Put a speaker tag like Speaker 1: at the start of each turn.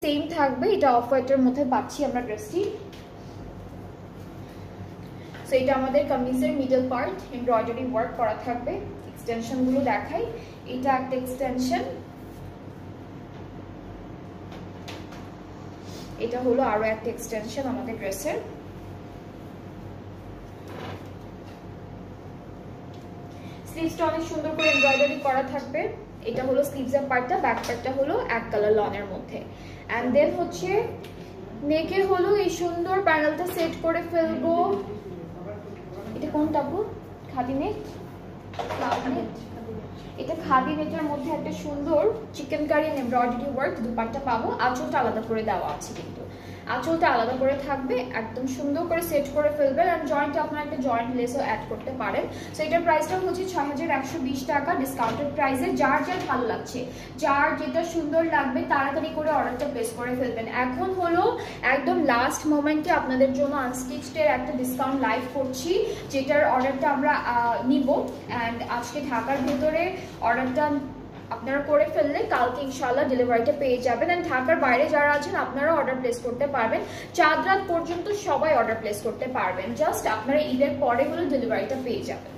Speaker 1: Same থাকবে, এটা of হোয়াইটের মধ্যে পাচ্ছি আমরা ড্রেসটি। সো এটা আমাদের কামিজের মিডল পার্ট, এমব্রয়ডারি ওয়ার্ক করা থাকবে। এক্সটেনশন গুলো দেখাই, এটা একটা এক্সটেনশন, এটা হলো আরো একটা এক্সটেনশন আমাদের ড্রেসের। স্লিভসটা অনেক সুন্দর করে এমব্রয়ডারি করা থাকবে। এটা হলো স্লিভসের পার্টটা, ব্যাক পার্টটা হলো এক কালার লনের মধ্যে। এন্ড দেন হচ্ছে নেকে হলো এই সুন্দর প্যানেলটা সেট করে ফেলবো। এটা কোনটা আপু? খাদি নেক, এটা খাদি নেটের মধ্যে একটা সুন্দর chikankari embroidery work dupatta পাবো। আঁচলটা আলাদা করে দেওয়া আছে, কিন্তু আঁচলটা আলাদা করে থাকবে, একদম সুন্দর করে সেট করে ফেলবেন। আর জয়েন্টে আপনারা একটা জয়েন্ট লেসও অ্যাড করতে পারেন। সো এটার প্রাইসটা হচ্ছে 6120 টাকা ডিসকাউন্টেড প্রাইসে। যার যার ভালো লাগছে, যার যেটা সুন্দর লাগবে তাড়াতাড়ি করে অর্ডারটা প্লেস করে ফেলবেন। এখন হলো একদম লাস্ট মোমেন্টে আপনাদের জন্য আনস্টিচডের একটা ডিসকাউন্ট লাইভ করছি, যেটার অর্ডারটা আমরা নিব। অ্যান্ড আজকে ঢাকার ভেতরে অর্ডারটা আপনারা করে ফেললে কালকে ইনশাআল্লাহ ডেলিভারিটা পেয়ে যাবেন। এন্ড ঢাকার বাইরে যারা আছেন আপনারা অর্ডার প্লেস করতে পারবেন, চাঁদ রাত পর্যন্ত সবাই অর্ডার প্লেস করতে পারবেন। জাস্ট আপনারা ঈদের পরে হলে ডেলিভারিটা পেয়ে যাবেন।